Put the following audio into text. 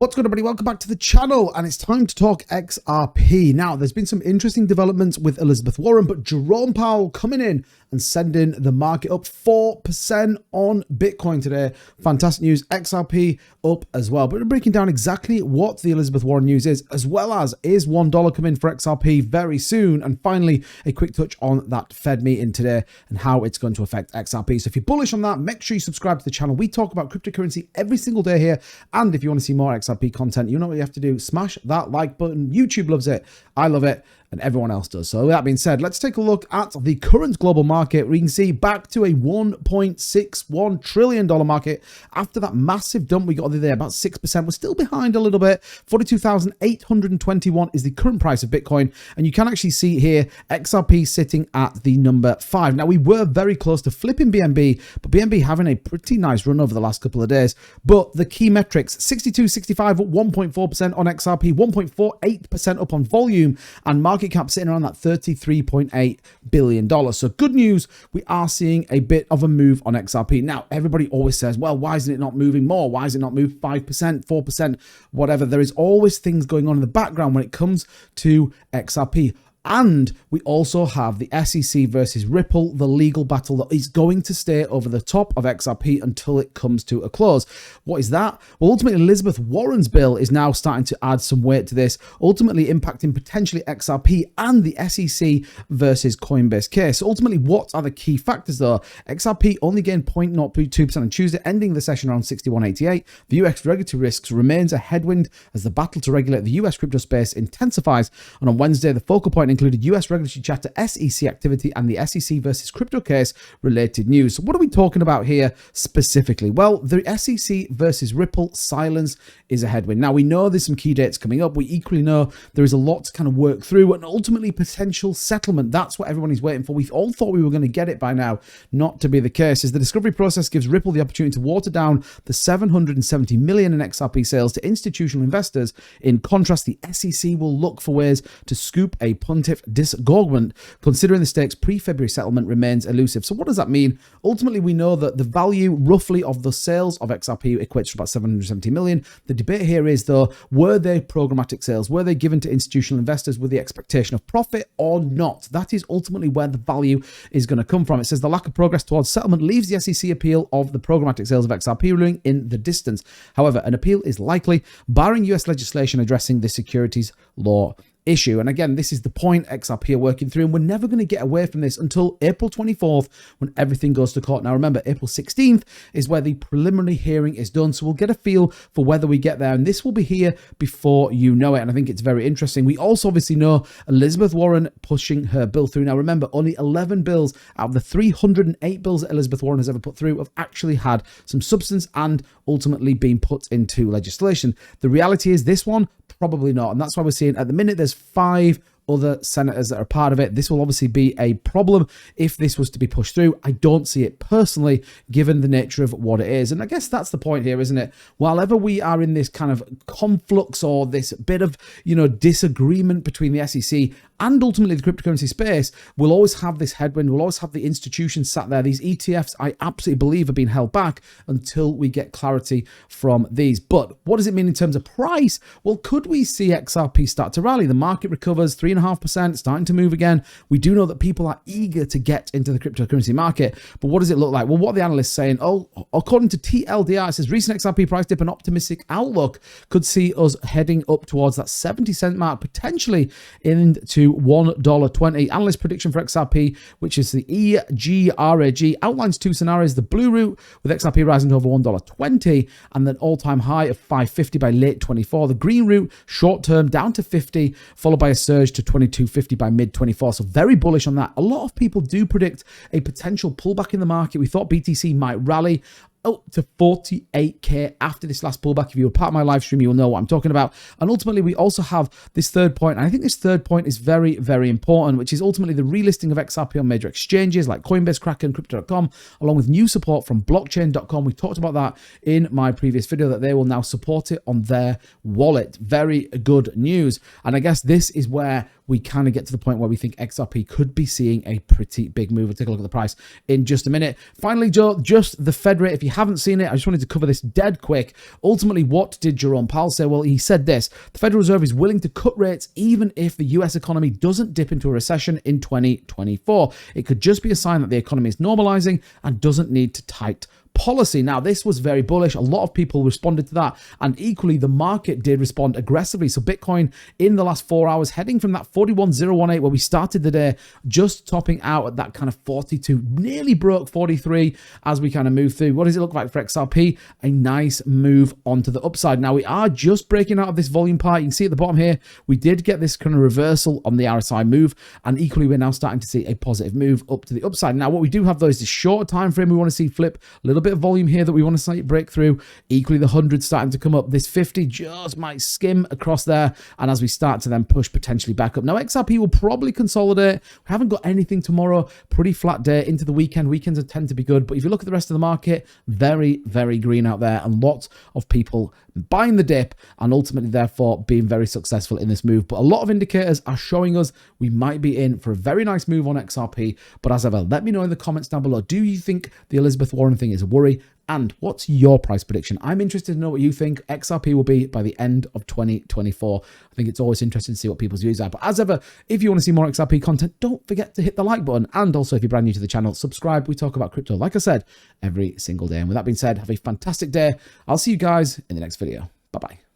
What's good, everybody? Welcome back to the channel, and it's time to talk XRP. Now, there's been some interesting developments with Elizabeth Warren, but Jerome Powell coming in and sending the market up 4% on Bitcoin today. Fantastic news. XRP up as well. But we're breaking down exactly what the Elizabeth Warren news is well as is $1 coming for XRP very soon? And finally, a quick touch on that Fed meeting today and how it's going to affect XRP. So if you're bullish on that, make sure you subscribe to the channel. We talk about cryptocurrency every single day here. And if you want to see more XRP content, you know what you have to do. Smash that like button. YouTube loves it. I love it. And everyone else does. So with that being said, let's take a look at the current global market. We can see back to a $1.61 trillion market after that massive dump we got the other day, about 6%. We're still behind a little bit. 42,821 is the current price of Bitcoin. And you can actually see here XRP sitting at the number 5. Now, we were very close to flipping BNB, but BNB having a pretty nice run over the last couple of days. But the key metrics, 62.65 up 1.4% on XRP, 1.48% up on volume, and market cap sitting around that $33.8 billion. So good news, we are seeing a bit of a move on XRP. Now, everybody always says, well, why isn't it not moving more? Why is it not moved 5%, 4%, whatever? There is always things going on in the background when it comes to XRP. And we also have the SEC versus Ripple, the legal battle that is going to stay over the top of XRP until it comes to a close. What is that? Well, ultimately, Elizabeth Warren's bill is now starting to add some weight to this, ultimately impacting potentially XRP and the SEC versus Coinbase case. So ultimately, what are the key factors though? XRP only gained 0.02% on Tuesday, ending the session around 61.88. The US regulatory risks remains a headwind as the battle to regulate the US crypto space intensifies. And on Wednesday, the focal point included US regulatory chatter, SEC activity, and the SEC versus crypto case related news. So what are we talking about here specifically? Well, the SEC versus Ripple silence is a headwind. Now, we know there's some key dates coming up. We equally know there is a lot to kind of work through and ultimately potential settlement. That's what everyone is waiting for. We all thought we were going to get it by now. Not to be the case, as the discovery process gives Ripple the opportunity to water down the $770 million in XRP sales to institutional investors. In contrast, the SEC will look for ways to scoop a pontiff disgorgement, considering the stake's pre-February settlement remains elusive. So what does that mean? Ultimately, we know that the value roughly of the sales of XRP equates to about 770 million. The debate here is though, were they programmatic sales? Were they given to institutional investors with the expectation of profit or not? That is ultimately where the value is going to come from. It says the lack of progress towards settlement leaves the SEC appeal of the programmatic sales of XRP ruling in the distance. However, an appeal is likely, barring US legislation addressing the securities law issue. And again, this is the point XRP are working through, and we're never going to get away from this until April 24th when everything goes to court. Now, remember, April 16th is where the preliminary hearing is done, so we'll get a feel for whether we get there, and this will be here before you know it, and I think it's very interesting. We also obviously know Elizabeth Warren pushing her bill through. Now, remember, only 11 bills out of the 308 bills that Elizabeth Warren has ever put through have actually had some substance and ultimately been put into legislation. The reality is this one, probably not. And that's why we're seeing at the minute there's 5 other senators that are part of it. This will obviously be a problem if this was to be pushed through. I don't see it personally, given the nature of what it is. And I guess that's the point here, isn't it? While ever we are in this kind of conflux or this bit of, disagreement between the SEC and ultimately the cryptocurrency space, we'll always have this headwind. We'll always have the institutions sat there. These ETFs, I absolutely believe, are being held back until we get clarity from these. But what does it mean in terms of price? Well, could we see XRP start to rally? The market recovers 3.5%, starting to move again. We do know that people are eager to get into the cryptocurrency market. But what does it look like? Well, what are the analysts saying? Oh, according to TLDR, it says recent XRP price dip and optimistic outlook could see us heading up towards that 70-cent mark, potentially into $1.20. Analyst prediction for XRP, which is the EGRAG, outlines 2 scenarios: the blue route with XRP rising to over $1.20 and then all-time high of $5.50 by late 24. The green route, short term, down to 50, followed by a surge to 22.50 by mid 24. So very bullish on that. A lot of people do predict a potential pullback in the market. We thought BTC might rally up to 48k after this last pullback. If you were part of my live stream, you will know what I'm talking about. And ultimately, we also have this third point, and I think this third point is very, very important, which is ultimately the relisting of XRP on major exchanges like Coinbase, Kraken, Crypto.com, along with new support from Blockchain.com. We talked about that in my previous video, that they will now support it on their wallet. Very good news. And I guess this is where we kind of get to the point where we think XRP could be seeing a pretty big move. We'll take a look at the price in just a minute. Finally, Joe, just the Fed rate. If you haven't seen it, I just wanted to cover this dead quick. Ultimately, what did Jerome Powell say? Well, he said this: the Federal Reserve is willing to cut rates even if the US economy doesn't dip into a recession in 2024. It could just be a sign that the economy is normalizing and doesn't need to tighten policy. Now, this was very bullish. A lot of people responded to that, and equally the market did respond aggressively. So Bitcoin in the last 4 hours heading from that 41,018 where we started the day, just topping out at that kind of 42, nearly broke 43 as we kind of move through. What does it look like for XRP? A nice move onto the upside. Now, we are just breaking out of this volume part. You can see at the bottom here, we did get this kind of reversal on the RSI move, and equally we're now starting to see a positive move up to the upside. Now, what we do have though is this shorter time frame we want to see flip, a little bit of volume here that we want to see break through. Equally, the 100 starting to come up. This 50 just might skim across there, and as we start to then push potentially back up. Now, XRP will probably consolidate. We haven't got anything tomorrow. Pretty flat day into the weekend. Weekends tend to be good, but if you look at the rest of the market, very, very green out there, and lots of people buying the dip and ultimately therefore being very successful in this move. But a lot of indicators are showing us we might be in for a very nice move on XRP. But as ever, let me know in the comments down below, do you think the Elizabeth Warren thing is a worry? And what's your price prediction? I'm interested to know what you think XRP will be by the end of 2024. I think it's always interesting to see what people's views are. But as ever, if you want to see more XRP content, don't forget to hit the like button. And also, if you're brand new to the channel, subscribe. We talk about crypto, like I said, every single day. And with that being said, have a fantastic day. I'll see you guys in the next video. Bye-bye.